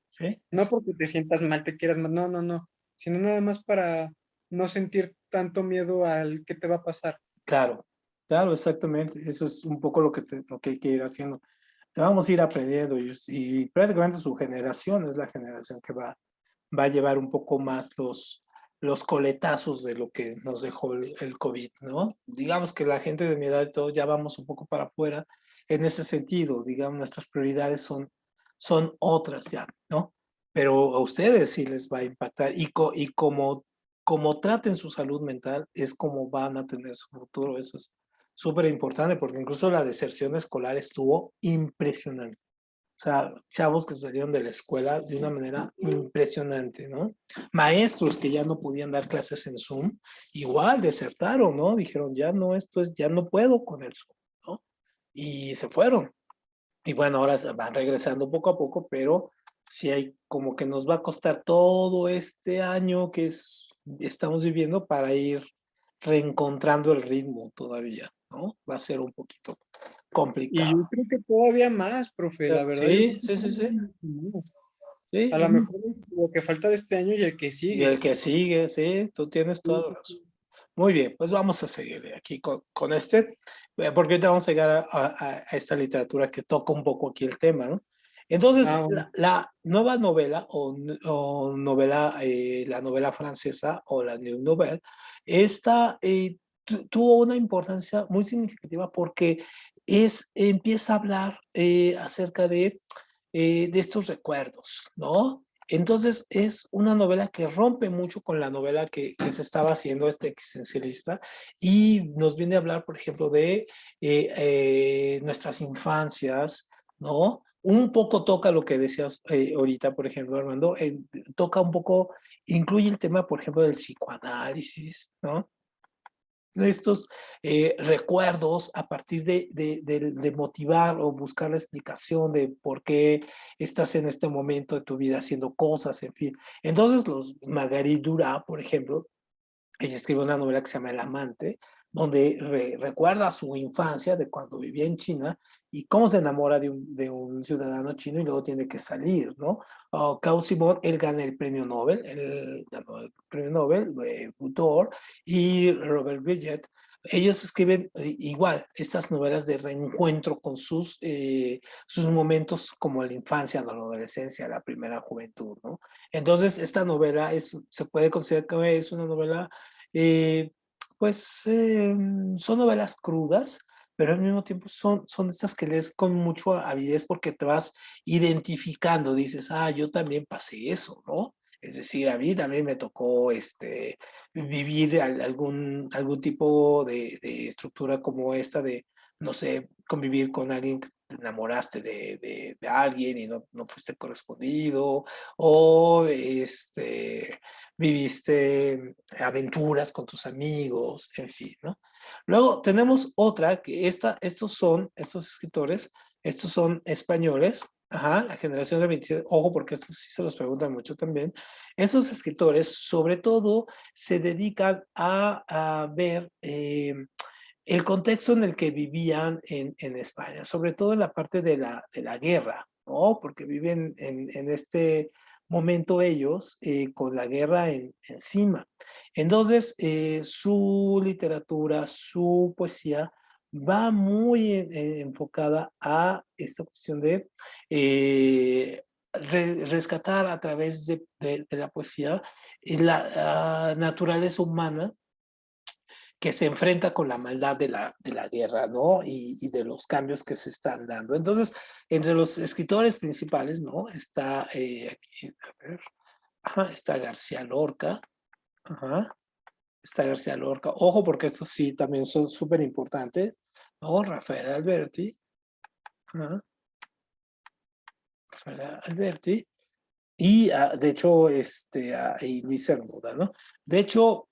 sí, no porque te sientas mal, te quieras mal, no, sino nada más para no sentir tanto miedo al que te va a pasar. claro, claro, exactamente. Eso es un poco lo que hay que ir haciendo. Te vamos a ir aprendiendo y prácticamente su generación es la generación que va a llevar un poco más los coletazos de lo que nos dejó el COVID, ¿no? Digamos que la gente de mi edad y todo ya vamos un poco para afuera en ese sentido, digamos, nuestras prioridades son otras ya, ¿no? Pero a ustedes sí les va a impactar y como traten su salud mental es como van a tener su futuro, eso es súper importante porque incluso la deserción escolar estuvo impresionante. O sea, chavos que salieron de la escuela de una manera impresionante, ¿no? Maestros que ya no podían dar clases en Zoom, igual desertaron, ¿no? Dijeron, ya no, ya no puedo con el Zoom, ¿no? Y se fueron. Y bueno, ahora van regresando poco a poco, pero sí hay como que nos va a costar todo este año que estamos viviendo para ir reencontrando el ritmo todavía, ¿no? Va a ser un poquito Y yo complicado. creo que todavía más, profe, la verdad, yo Sí, creo que sí, sí, todavía sí. mucho más. Sí, A lo mejor lo que falta de este año y el que y sigue. el que sigue, sí, tú tienes Sí, toda la sí, razón. sí. Muy bien, pues vamos a seguir aquí con este, porque ahorita vamos a llegar a esta literatura que toca un poco aquí el tema, ¿no? Entonces, Bueno. la nueva novela o novela, la novela francesa o la New Nouvelle, esta tuvo una importancia muy significativa porque empieza a hablar acerca de estos recuerdos, ¿no? Entonces es una novela que rompe mucho con la novela que se estaba haciendo este existencialista y nos viene a hablar, por ejemplo, de nuestras infancias, ¿no? Un poco toca lo que decías ahorita, por ejemplo, Armando, toca un poco, incluye el tema, por ejemplo, del psicoanálisis, ¿no? De estos recuerdos a partir de motivar o buscar la explicación de por qué estás en este momento de tu vida haciendo cosas, en fin. Entonces, los Marguerite Duras, por ejemplo, ella escribe una novela que se llama El amante, donde recuerda su infancia de cuando vivía en China y cómo se enamora de un ciudadano chino y luego tiene que salir, ¿no? Claude Simon, él gana el premio Nobel, él ganó el premio Nobel, Butor, y Robert Bridget. Ellos escriben igual estas novelas de reencuentro con sus momentos como la infancia, la adolescencia, la primera juventud, ¿no? Entonces, esta novela se puede considerar que es una novela eh, pues son novelas crudas, pero al mismo tiempo son estas que lees con mucha avidez porque te vas identificando, dices, yo también pasé eso, ¿no? Es decir, a mí también me tocó vivir algún tipo de estructura como esta de, no sé, convivir con alguien que te enamoraste de alguien y no fuiste correspondido, o viviste aventuras con tus amigos, en fin, ¿no? Luego tenemos otra que estos escritores, estos son españoles, ajá, la generación del 27, ojo porque estos sí se los preguntan mucho también. Estos escritores sobre todo se dedican a ver el contexto en el que vivían en España, sobre todo en la parte de la guerra, ¿no? Porque viven en este momento ellos con la guerra encima. Entonces, su literatura, su poesía va muy enfocada a esta cuestión de rescatar a través de la poesía la naturaleza humana que se enfrenta con la maldad de la guerra, ¿no? Y de los cambios que se están dando. Entonces, entre los escritores principales, ¿no? Está, aquí, a ver, ajá, está García Lorca, ajá, está García Lorca. Ojo, porque estos sí también son súper importantes, ¿no? Rafael Alberti, ajá, Rafael Alberti, y de hecho, y Luis Cernuda, ¿no? De hecho,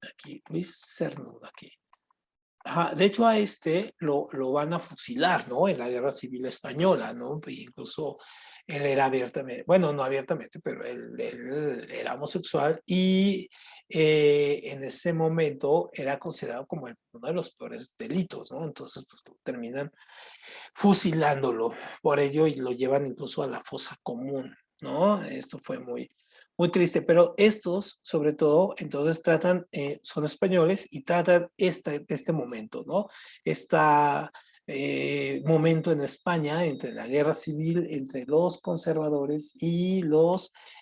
aquí, Luis Cernuda, aquí. Ajá, de hecho, a lo van a fusilar, ¿no? En la Guerra Civil Española, ¿no? E incluso él era abiertamente, bueno, no abiertamente, pero él era homosexual y en ese momento era considerado como uno de los peores delitos, ¿no? Entonces, pues terminan fusilándolo por ello y lo llevan incluso a la fosa común, ¿no? Esto fue muy triste, pero estos, sobre todo, entonces tratan, son españoles y tratan este momento, ¿no? Este momento en España entre la guerra civil, entre los conservadores y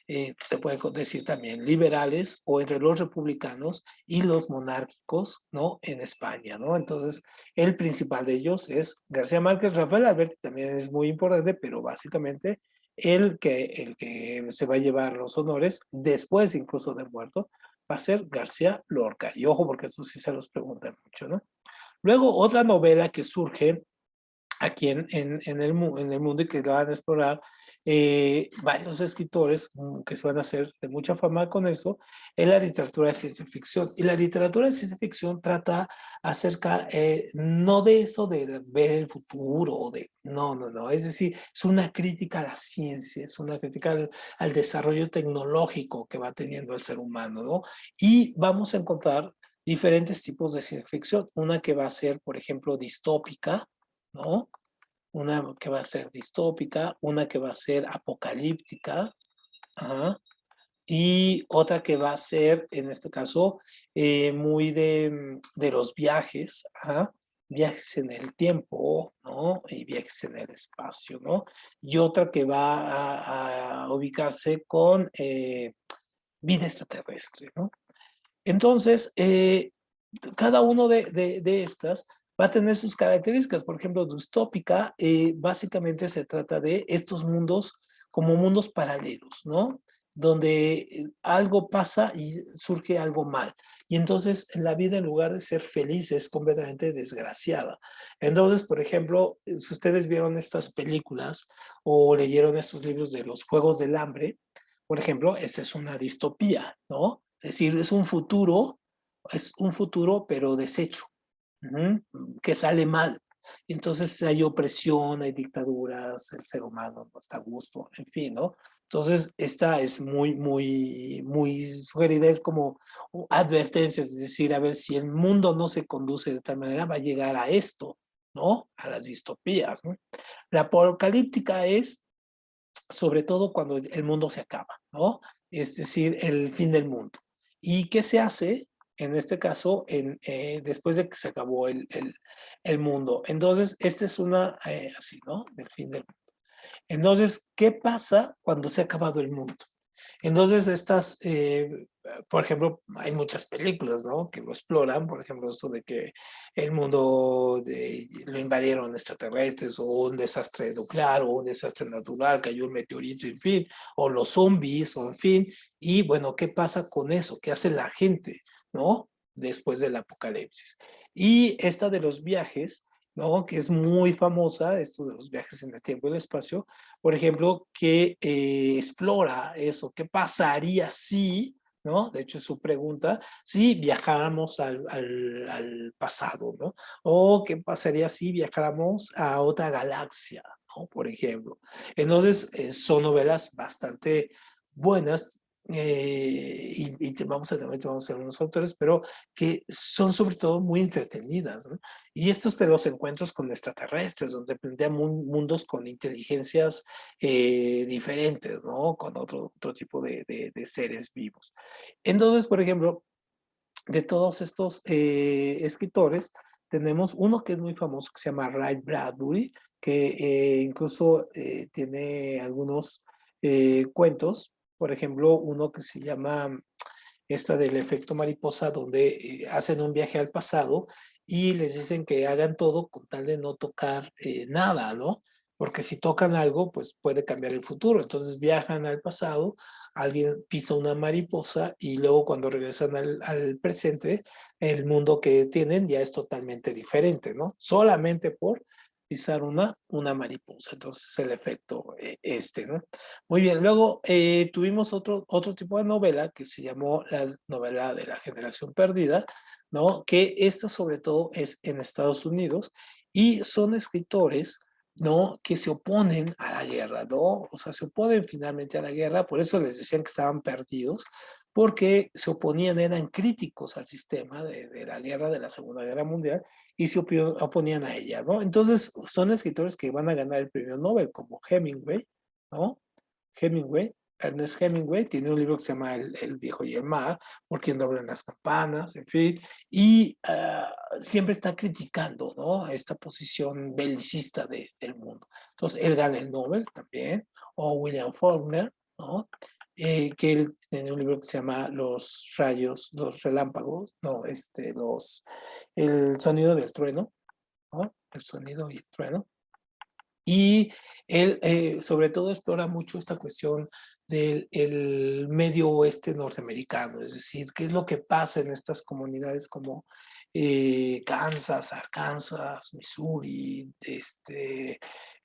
se puede decir también, liberales, o entre los republicanos y los monárquicos, ¿no? En España, ¿no? Entonces, el principal de ellos es García Márquez. Rafael Alberti también es muy importante, pero básicamente el que se va a llevar los honores, después incluso de muerto, va a ser García Lorca. Y ojo, porque eso sí se los preguntan mucho, ¿no? Luego, otra novela que surge aquí en el mundo y que van a explorar varios escritores que se van a hacer de mucha fama con eso, es la literatura de ciencia ficción. Y la literatura de ciencia ficción trata acerca, no de eso de ver el futuro, no, no, no, es decir, es una crítica a la ciencia, es una crítica al desarrollo tecnológico que va teniendo el ser humano, ¿no? Y vamos a encontrar diferentes tipos de ciencia ficción, una que va a ser, por ejemplo, distópica, ¿no? Una que va a ser distópica, una que va a ser apocalíptica, ajá, y otra que va a ser, en este caso, muy de los viajes, ajá, viajes en el tiempo, ¿no? Y viajes en el espacio, ¿no? Y otra que va a ubicarse con vida extraterrestre, ¿no? Entonces, cada uno de estas va a tener sus características. Por ejemplo, distópica, básicamente se trata de estos mundos como mundos paralelos, ¿no? Donde algo pasa y surge algo mal. Y entonces la vida, en lugar de ser feliz, es completamente desgraciada. Entonces, por ejemplo, si ustedes vieron estas películas o leyeron estos libros de los Juegos del Hambre, por ejemplo, esa es una distopía, ¿no? Es decir, es un futuro pero deshecho, que sale mal. Entonces hay opresión, hay dictaduras, el ser humano no está a gusto, en fin, ¿no? Entonces, esta es muy sugerida, es como advertencias, es decir, a ver si el mundo no se conduce de tal manera, va a llegar a esto, ¿no? A las distopías, ¿no? La apocalíptica es sobre todo cuando el mundo se acaba, ¿no? Es decir, el fin del mundo. ¿Y qué se hace? En este caso, después de que se acabó el mundo. Entonces, esta es una, así, ¿no? Del fin del mundo. Entonces, ¿qué pasa cuando se ha acabado el mundo? Entonces, por ejemplo, hay muchas películas, ¿no? Que lo exploran, por ejemplo, esto de que el mundo lo invadieron extraterrestres o un desastre nuclear o un desastre natural, cayó un meteorito, en fin, o los zombies, o en fin. Y bueno, ¿qué pasa con eso? ¿Qué hace la gente, ¿no? Después del apocalipsis. Y esta de los viajes, ¿no? Que es muy famosa, esto de los viajes en el tiempo y el espacio, por ejemplo, que explora eso, qué pasaría si, ¿no? De hecho, es su pregunta, si viajáramos al pasado, ¿no? O qué pasaría si viajáramos a otra galaxia, ¿no? Por ejemplo. Entonces, son novelas bastante buenas. Vamos a ver unos autores, pero que son sobre todo muy entretenidas, ¿no? Y estos de los encuentros con extraterrestres, donde plantean mundos con inteligencias diferentes, ¿no? Con otro tipo de seres vivos. Entonces, por ejemplo, de todos estos escritores, tenemos uno que es muy famoso, que se llama Ray Bradbury, que incluso tiene algunos cuentos, por ejemplo, uno que se llama esta del efecto mariposa, donde hacen un viaje al pasado y les dicen que hagan todo con tal de no tocar nada, ¿no? Porque si tocan algo, pues puede cambiar el futuro. Entonces viajan al pasado, alguien pisa una mariposa y luego cuando regresan al presente, el mundo que tienen ya es totalmente diferente, ¿no? Solamente por pisar una mariposa. Entonces el efecto ¿no? Muy bien, luego tuvimos otro tipo de novela que se llamó la novela de la generación perdida, ¿no? Que esta sobre todo es en Estados Unidos y son escritores, ¿no? Que se oponen a la guerra, ¿no? O sea, se oponen finalmente a la guerra, por eso les decían que estaban perdidos, porque se oponían, eran críticos al sistema de la guerra, de la Segunda Guerra Mundial, y se oponían a ella, ¿no? Entonces, son escritores que van a ganar el premio Nobel, como Hemingway, ¿no? Hemingway, Ernest Hemingway, tiene un libro que se llama El viejo y el mar, por quien doblan las campanas, en fin, y siempre está criticando, ¿no? Esta posición belicista del mundo. Entonces, él gana el Nobel también, o William Faulkner, ¿no? Que él tiene un libro que se llama Los rayos, los relámpagos, no, el sonido del trueno, ¿no? El sonido y el trueno. Y él, sobre todo, explora mucho esta cuestión del el medio oeste norteamericano, es decir, qué es lo que pasa en estas comunidades como Kansas, Arkansas, Missouri,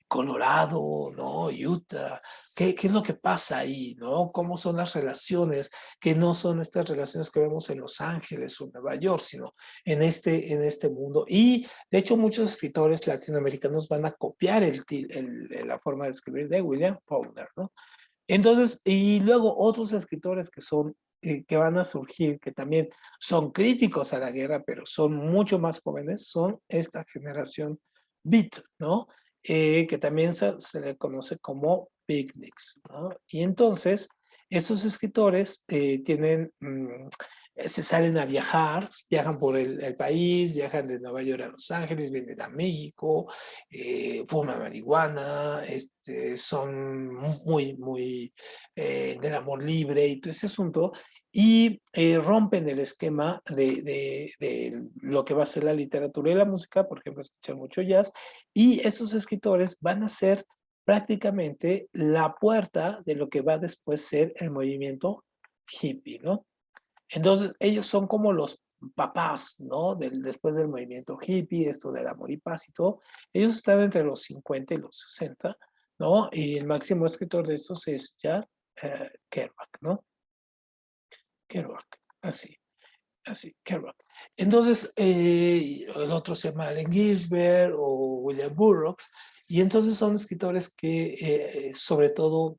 Colorado, ¿no? Utah, qué es lo que pasa ahí, ¿no? ¿Cómo son las relaciones? Que no son estas relaciones que vemos en Los Ángeles o Nueva York, sino en este mundo. Y de hecho muchos escritores latinoamericanos van a copiar la forma de escribir de William Faulkner, ¿no? Entonces, y luego otros escritores que van a surgir, que también son críticos a la guerra, pero son mucho más jóvenes, son esta generación Beat, ¿no? Que también se le conoce como picnics, ¿no? Y entonces, estos escritores se salen a viajar, viajan por el país, viajan de Nueva York a Los Ángeles, vienen a México, fuman marihuana, son muy del amor libre y todo ese asunto, y rompen el esquema de lo que va a ser la literatura y la música, por ejemplo, escuchan mucho jazz, y esos escritores van a ser prácticamente la puerta de lo que va a después ser el movimiento hippie, ¿no? Entonces, ellos son como los papás, ¿no? Después del movimiento hippie, esto del amor y paz y todo. Ellos están entre los 50 y los 60, ¿no? Y el máximo escritor de estos es Jack Kerouac, ¿no? Kerouac, así, Kerouac. Entonces, el otro se llama Allen Ginsberg o William Burroughs, y entonces son escritores que sobre todo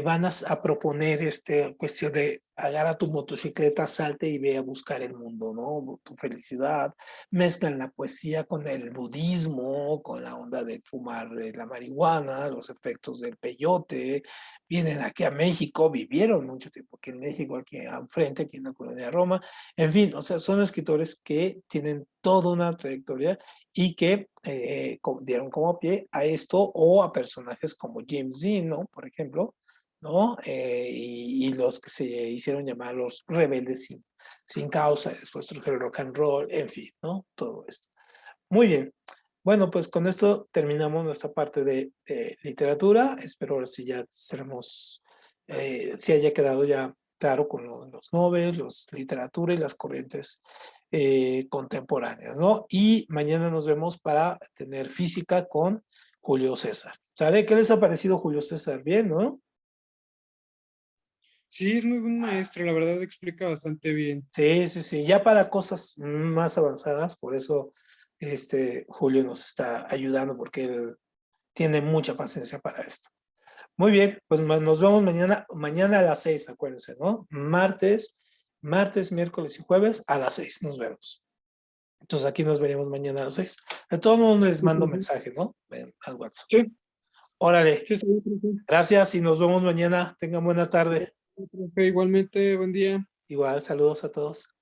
van a proponer esta cuestión de agarra tu motocicleta, salte y ve a buscar el mundo, ¿no? Tu felicidad. Mezclan la poesía con el budismo, con la onda de fumar la marihuana, los efectos del peyote. Vienen aquí a México, vivieron mucho tiempo aquí en México, aquí enfrente, aquí en la colonia de Roma. En fin, o sea, son escritores que tienen toda una trayectoria y que dieron como pie a esto o a personajes como James Dean, ¿no? Por ejemplo, ¿no? Y los que se hicieron llamar los rebeldes sin causa, después trajeron rock and roll, en fin, ¿no? Todo esto. Muy bien. Bueno, pues con esto terminamos nuestra parte de literatura. Espero ahora sí ya seremos, si haya quedado ya claro con los noveles, los literatura y las corrientes contemporáneas, ¿no? Y mañana nos vemos para tener física con Julio César. ¿Sabe qué les ha parecido Julio César? Bien, ¿no? Sí, es muy buen maestro, la verdad explica bastante bien. Sí, sí, sí, ya para cosas más avanzadas, por eso Julio nos está ayudando porque él tiene mucha paciencia para esto. Muy bien, pues nos vemos mañana a las 6, acuérdense, ¿no? Martes, miércoles y jueves a las 6 nos vemos. Entonces aquí nos veremos mañana a las 6. A todos modos les Sí, mando profe. mensaje, ¿no? Al WhatsApp. Sí, Órale, sí, está bien, profe. gracias y nos vemos mañana. Tengan buena tarde. Profe, igualmente, buen día. Igual, saludos a todos.